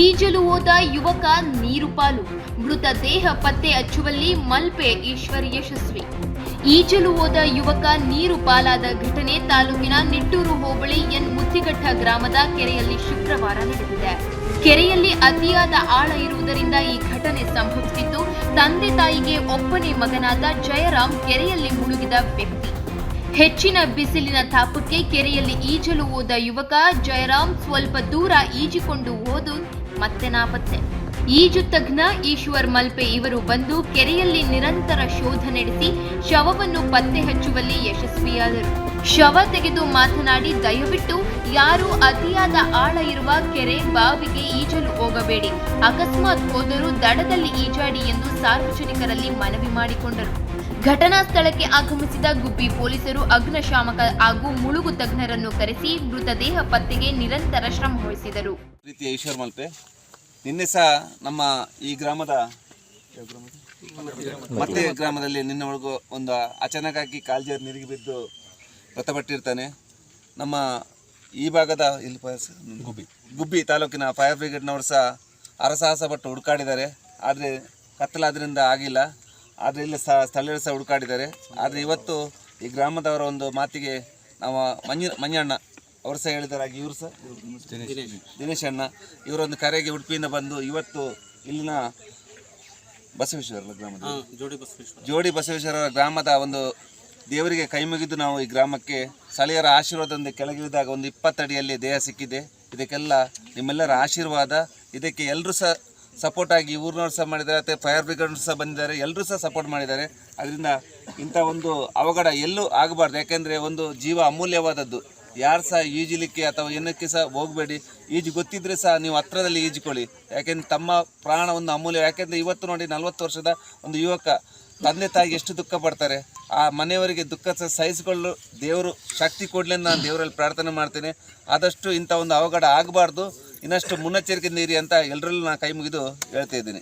ಈಜಲು ಹೋದ ಯುವಕ ನೀರು ಪಾಲು, ಮೃತ ದೇಹ ಪತ್ತೆ ಹಚ್ಚುವಲ್ಲಿ ಮಲ್ಪೆ ಈಶ್ವರ್ ಯಶಸ್ವಿ. ಈಜಲು ಹೋದ ಯುವಕ ನೀರು ಪಾಲಾದ ಘಟನೆ ತಾಲೂಕಿನ ನಿಟ್ಟೂರು ಹೋಬಳಿ ಎನ್ ಮುತ್ತಿಘಟ್ಟ ಗ್ರಾಮದ ಕೆರೆಯಲ್ಲಿ ಶುಕ್ರವಾರ ನಡೆದಿದೆ. ಕೆರೆಯಲ್ಲಿ ಅತಿಯಾದ ಆಳ ಇರುವುದರಿಂದ ಈ ಘಟನೆ ಸಂಭವಿಸಿದ್ದು, ತಂದೆ ತಾಯಿಗೆ ಒಬ್ಬನೇ ಮಗನಾದ ಜಯರಾಮ್ ಕೆರೆಯಲ್ಲಿ ಮುಳುಗಿದ ವ್ಯಕ್ತಿ. ಹೆಚ್ಚಿನ ಬಿಸಿಲಿನ ತಾಪಕ್ಕೆ ಕೆರೆಯಲ್ಲಿ ಈಜಲು ಹೋದ ಯುವಕ ಜಯರಾಮ್ ಸ್ವಲ್ಪ ದೂರ ಈಜಿಕೊಂಡು ಹೋದು ಮತ್ತೆ ನಾಪತ್ತೆ. ಈಜು ತಜ್ಞ ಈಶ್ವರ್ ಮಲ್ಪೆ ಇವರು ಬಂದು ಕೆರೆಯಲ್ಲಿ ನಿರಂತರ ಶೋಧ ನಡೆಸಿ ಶವವನ್ನು ಪತ್ತೆ ಹಚ್ಚುವಲ್ಲಿ ಯಶಸ್ವಿಯಾದರು. ಶವ ತೆಗೆದು ಮಾತನಾಡಿ, ದಯವಿಟ್ಟು ಯಾರು ಅತಿಯಾದ ಆಳ ಇರುವ ಕೆರೆ ಬಾವಿಗೆ ಈಜಲು ಹೋಗಬೇಡಿ, ಅಕಸ್ಮಾತ್ ಹೋದರೂ ದಡದಲ್ಲಿ ಈಜಾಡಿ ಎಂದು ಸಾರ್ವಜನಿಕರಲ್ಲಿ ಮನವಿ ಮಾಡಿಕೊಂಡರು. ಘಟನಾ ಸ್ಥಳಕ್ಕೆ ಆಗಮಿಸಿದ ಗುಬ್ಬಿ ಪೊಲೀಸರು ಅಗ್ನಿಶಾಮಕ ಹಾಗೂ ಮುಳುಗು ತಜ್ಞರನ್ನು ಕರೆಸಿ ಮೃತದೇಹ ಪತ್ತೆಗೆ ನಿರಂತರ ಶ್ರಮ ವಹಿಸಿದರು. ಈಶ್ವರ್ ಮಲ್ಪೆ ನಿನ್ನೆ ಸಹ ನಮ್ಮ ಈ ಗ್ರಾಮದ ಮತ್ತೆ ಗ್ರಾಮದಲ್ಲಿ ನಿನ್ನೆ ಒಳಗೂ ಒಂದು ಅಚಾನಕ್ಕಾಗಿ ಕಾಲ್ಜೇರ್ ನೀರಿಗೆ ಬಿದ್ದು ಮೃತಪಟ್ಟಿರ್ತಾನೆ. ನಮ್ಮ ಈ ಭಾಗದ ಗುಬ್ಬಿ ತಾಲೂಕಿನ ಫೈರ್ ಬ್ರಿಗೇಡ್ನವರು ಸಹ ಅರಸಾಹಸ ಪಟ್ಟು ಹುಡುಕಾಡಿದ್ದಾರೆ. ಆದರೆ ಕತ್ತಲಾದ್ರಿಂದ ಆಗಿಲ್ಲ. ಆದರೆ ಇಲ್ಲಿ ಸ್ಥಳೀಯರು ಸಹ ಹುಡುಕಾಡಿದ್ದಾರೆ. ಆದರೆ ಇವತ್ತು ಈ ಗ್ರಾಮದವರ ಒಂದು ಮಾತಿಗೆ ನಾವು ಮಂಜಣ್ಣ ಅವರು ಸಹ ಹೇಳಿದ್ದಾರೆ, ಇವರು ಸಹ ದಿನೇಶ್ ಅಣ್ಣ ಇವರೊಂದು ಕರೆಗೆ ಉಡುಪಿಯಿಂದ ಬಂದು ಇವತ್ತು ಇಲ್ಲಿನ ಬಸವೇಶ್ವರ ಗ್ರಾಮದ ಜೋಡಿ ಬಸವೇಶ್ವರ ಗ್ರಾಮದ ಒಂದು ದೇವರಿಗೆ ಕೈ ಮುಗಿದು ನಾವು ಈ ಗ್ರಾಮಕ್ಕೆ ಸ್ಥಳೀಯರ ಆಶೀರ್ವಾದದಿಂದ ಕೆಳಗಿಳಿದಾಗ ಒಂದು 20 ಅಡಿಯಲ್ಲಿ ದೇಹ ಸಿಕ್ಕಿದೆ. ಇದಕ್ಕೆಲ್ಲ ನಿಮ್ಮೆಲ್ಲರ ಆಶೀರ್ವಾದ. ಇದಕ್ಕೆ ಎಲ್ಲರೂ ಸಹ ಸಪೋರ್ಟ್ ಆಗಿ ಊರಿನವ್ರು ಸಹ ಮಾಡಿದ್ದಾರೆ, ಮತ್ತು ಫೈರ್ ಬ್ರಿಗೇಡ್ ಸಹ ಬಂದಿದ್ದಾರೆ, ಎಲ್ಲರೂ ಸಹ ಸಪೋರ್ಟ್ ಮಾಡಿದ್ದಾರೆ. ಅದರಿಂದ ಇಂಥ ಒಂದು ಅವಘಡ ಎಲ್ಲೂ ಆಗಬಾರ್ದು. ಯಾಕೆಂದರೆ ಒಂದು ಜೀವ ಅಮೂಲ್ಯವಾದದ್ದು. ಯಾರು ಸಹ ಈಜಲಿಕ್ಕೆ ಅಥವಾ ಏನಕ್ಕೆ ಸಹ ಹೋಗಬೇಡಿ. ಈಜು ಗೊತ್ತಿದ್ದರೆ ಸಹ ನೀವು ಹತ್ರದಲ್ಲಿ ಈಜಿಕೊಳ್ಳಿ. ಯಾಕೆಂದರೆ ತಮ್ಮ ಪ್ರಾಣ ಒಂದು ಅಮೂಲ್ಯ. ಯಾಕೆಂದರೆ ಇವತ್ತು ನೋಡಿ 40 ವರ್ಷದ ಒಂದು ಯುವಕ ತಂದೆ ತಾಯಿಗೆ ಎಷ್ಟು ದುಃಖ ಪಡ್ತಾರೆ. ಆ ಮನೆಯವರಿಗೆ ದುಃಖ ಸಹ ಸಹಿಸಿಕೊಳ್ಳಲು ದೇವರು ಶಕ್ತಿ ಕೊಡಲಿ ಅಂತ ನಾನು ದೇವರಲ್ಲಿ ಪ್ರಾರ್ಥನೆ ಮಾಡ್ತೇನೆ. ಆದಷ್ಟು ಇಂಥ ಒಂದು ಅವಘಡ ಆಗಬಾರ್ದು, ಇನ್ನಷ್ಟು ಮುನ್ನೆಚ್ಚರಿಕೆಯಿಂದ ಇರಿ ಅಂತ ಎಲ್ಲರಲ್ಲೂ ನಾನು ಕೈ ಮುಗಿದು ಹೇಳ್ತಾ ಇದ್ದೀನಿ.